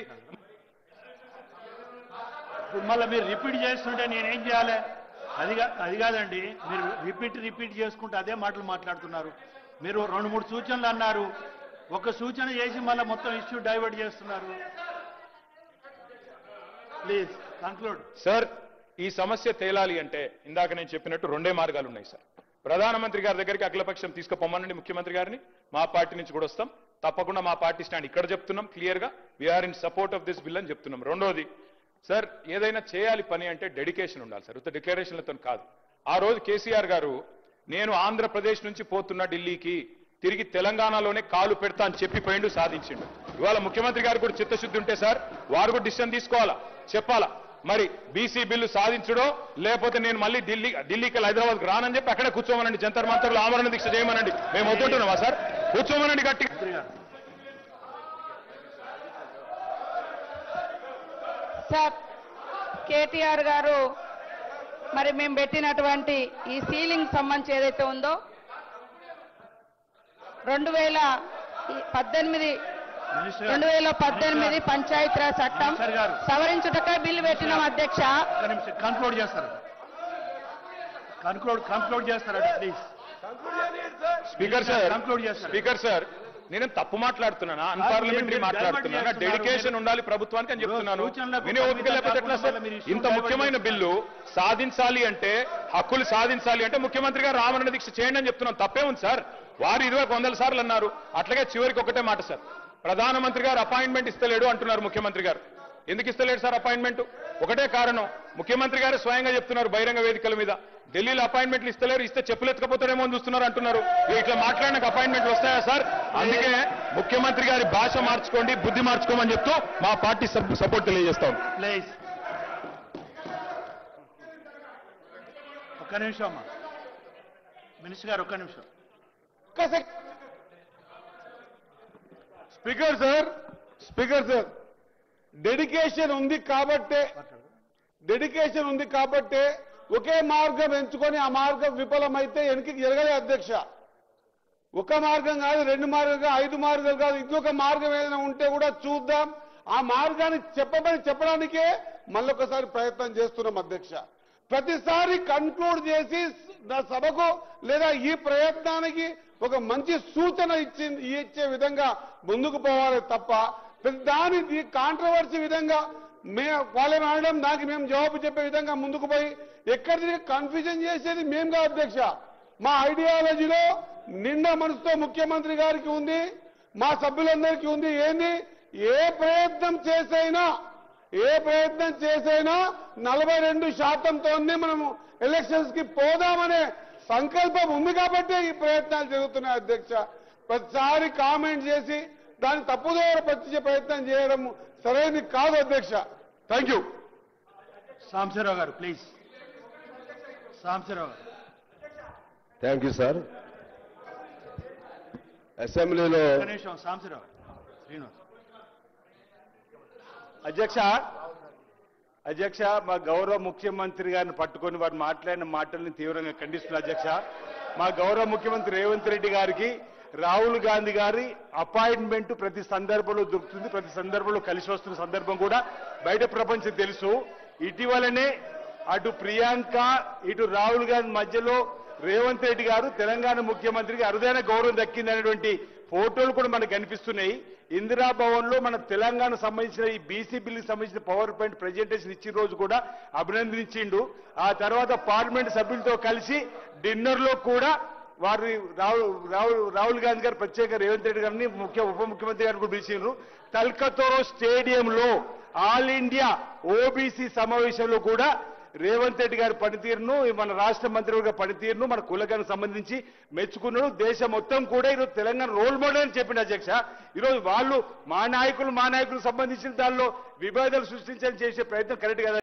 మళ్ళీ మీరు రిపీట్ చేస్తుంటే నేనేం చేయాలి? అది కాదండి, మీరు రిపీట్ చేసుకుంటే అదే మాటలు మాట్లాడుతున్నారు. మీరు 2-3 సూచనలు అన్నారు, ఒక సూచన చేసి మళ్ళీ మొత్తం ఇష్యూ డైవర్ట్ చేస్తున్నారు. Please conclude. సార్ ఈ సమస్య తేలాలి అంటే ఇందాక నేను చెప్పినట్టు 2 మార్గాలు ఉన్నాయి సార్. ప్రధానమంత్రి గారి దగ్గరికి అఖిలపక్షం తీసుకుపోమనండి ముఖ్యమంత్రి గారిని, మా పార్టీ నుంచి కూడా వస్తాం. తప్పకుండా మా పార్టీ స్టాండ్ ఇక్కడ చెప్తున్నాం క్లియర్ గా, we're in support of this bill అని చెప్తున్నాం. రెండోది సార్ ఏదైనా చేయాలి పని అంటే డెడికేషన్ ఉండాలి సార్, ఉత్త డిక్లరేషన్లతో కాదు. ఆ రోజు కేసీఆర్ గారు నేను ఆంధ్రప్రదేశ్ నుంచి పోతున్న ఢిల్లీకి, తిరిగి తెలంగాణలోనే కాలు పెడతా అని చెప్పి పోయిండు, సాధించిండు. ఇవాళ ముఖ్యమంత్రి గారు కూడా చిత్తశుద్ధి ఉంటే సార్ వారు కూడా డిసిషన్ తీసుకోవాలా, చెప్పాలా. మరి బీసీ బిల్లు సాధించడో లేకపోతే నేను మళ్ళీ ఢిల్లీకి హైదరాబాద్కి రానని చెప్పి అక్కడే కూర్చోమనండి, జంతర్ మంతర్లో ఆమరణ దీక్ష చేయమనండి. మేము వద్దుంటున్నామా సార్? కూర్చోమనండి గట్టిగా. సార్ కేటీఆర్ గారు మరి మేము పెట్టినటువంటి ఈ సీలింగ్ సంబంధించి ఏదైతే ఉందో 2018 పంచాయతీరాజ్ చట్టం సవరించుటకై బిల్లు పెట్టినాం అధ్యక్ష. కంక్లూడ్ చేస్తారు, కంక్లూడ్ చేస్తారు ప్లీజ్. స్పీకర్ సార్ నేను తప్పు మాట్లాడుతున్నానా, అన్పార్లమెంటరీ మాట్లాడుతున్నానా? డెడికేషన్ ఉండాలి ప్రభుత్వానికి అని చెప్తున్నాను. వినే ఓపిక లేకపోతే ఎట్లా సార్? ఇంత ముఖ్యమైన బిల్లు సాధించాలి అంటే, హక్కులు సాధించాలి అంటే ముఖ్యమంత్రి గారు ఆమరణ దీక్ష చేయండి అని చెప్తున్నాను. తప్పే ఉంది సార్? వారు 20 సార్లు అన్నారు. అట్లాగే చివరికి ఒకటే మాట సార్, ప్రధానమంత్రి గారు అపాయింట్మెంట్ ఇస్తలేడు అంటున్నారు ముఖ్యమంత్రి గారు. ఎందుకు ఇస్తలేడు సార్ అపాయింట్మెంట్? ఒకటే కారణం, ముఖ్యమంత్రి గారు స్వయంగా చెప్తున్నారు బహిరంగ వేదికల మీద, ఢిల్లీలో అపాయింట్మెంట్లు ఇస్తలేరు, ఇస్తే చెప్పులు ఎత్తుకపోతారేమో అని చూస్తున్నారు అంటున్నారు. ఇట్లా మాట్లాడినాక అపాయింట్మెంట్లు వస్తాయా సార్? అందుకే ముఖ్యమంత్రి గారి భాష మార్చుకోండి, బుద్ధి మార్చుకోమని చెప్తూ మా పార్టీ సపోర్ట్ తెలియజేస్తాం. ప్లీజ్ ఒక్క నిమిషం అమ్మా, మినిస్టర్ గారు ఒక్క నిమిషం. స్పీకర్ సార్ డెడికేషన్ ఉంది కాబట్టే ఒకే మార్గం ఎంచుకొని ఆ మార్గం విఫలమైతే వెనక్కి జరగలే అధ్యక్ష. ఒక మార్గం కాదు, 2 మార్గాలు కాదు, 5 మార్గాలు కాదు, ఇంకొక మార్గం ఏదైనా ఉంటే కూడా చూద్దాం. ఆ మార్గాన్ని చెప్పడానికే మళ్ళొకసారి ప్రయత్నం చేస్తున్నాం అధ్యక్ష. ప్రతిసారి కన్క్లూడ్ చేసి నా సభకు లేదా ఈ ప్రయత్నానికి ఒక మంచి సూచన ఇచ్చే విధంగా ముందుకు పోవాలి తప్ప దాని కాంట్రవర్సీ విధంగా వాళ్ళని అనడం, దానికి మేము జవాబు చెప్పే విధంగా ముందుకు పోయి ఎక్కడి కన్ఫ్యూజన్ చేసేది మేము కాదు అధ్యక్ష. మా ఐడియాలజీలో నిండా మనసుతో ముఖ్యమంత్రి గారికి ఉంది, మా సభ్యులందరికీ ఉంది. ఏంది ఏ ప్రయత్నం చేసైనా 42% మనము ఎలక్షన్స్ కి పోదామనే సంకల్పం ఉంది కాబట్టే ఈ ప్రయత్నాలు జరుగుతున్నాయి అధ్యక్ష. ప్రతిసారి కామెంట్ చేసి దాన్ని తప్పుదోవ పట్టించే ప్రయత్నం చేయడం సరైనది కాదు అధ్యక్ష. Thank you. సాంబశివరావు గారు ప్లీజ్. సాంబశివరావు గారు. Thank you sir. అసెంబ్లీలో ఒక్క నిమిషం సాంబశివరావు శ్రీనివాస్. అధ్యక్ష మా గౌరవ ముఖ్యమంత్రి గారిని పట్టుకొని వారు మాట్లాడిన మాటల్ని తీవ్రంగా ఖండిస్తున్నారు అధ్యక్ష. మా గౌరవ ముఖ్యమంత్రి రేవంత్ రెడ్డి గారికి రాహుల్ గాంధీ గారి అపాయింట్మెంట్ ప్రతి సందర్భంలో దొరుకుతుంది, ప్రతి సందర్భంలో కలిసి వస్తున్న సందర్భం కూడా బయట ప్రపంచం తెలుసు. ఇటీవలనే అటు ప్రియాంక ఇటు రాహుల్ గాంధీ మధ్యలో రేవంత్ రెడ్డి గారు తెలంగాణ ముఖ్యమంత్రికి అరుదైన గౌరవం దక్కిందనేటువంటి ఫోటోలు కూడా మనకు కనిపిస్తున్నాయి. ఇందిరా భవన్ లో మన తెలంగాణ సంబంధించిన ఈ బీసీ బిల్లుకి సంబంధించిన పవర్ పాయింట్ ప్రెజెంటేషన్ ఇచ్చిన రోజు కూడా అభినందించిండు. ఆ తర్వాత పార్లమెంట్ సభ్యులతో కలిసి డిన్నర్ లో కూడా వారి రాహుల్ గాంధీ గారు ప్రత్యేక రేవంత్ రెడ్డి గారిని ఉప ముఖ్యమంత్రి గారిని కూడా పిలిచిండ్రు. తల్కతోరో స్టేడియంలో ఆల్ ఇండియా ఓబీసీ సమావేశంలో కూడా రేవంత్ రెడ్డి గారి పనితీరును, మన రాష్ట్ర మంత్రివర్గ పనితీరును, మన కులగానికి సంబంధించి మెచ్చుకున్నాడు. దేశం మొత్తం కూడా ఈరోజు తెలంగాణ రోల్ మోడల్ అని చెప్పింది అధ్యక్ష. ఈరోజు వాళ్ళు మా నాయకులు సంబంధించిన దానిలో విభేదాలు సృష్టించాలని చేసే ప్రయత్నం కరెక్ట్ కదా.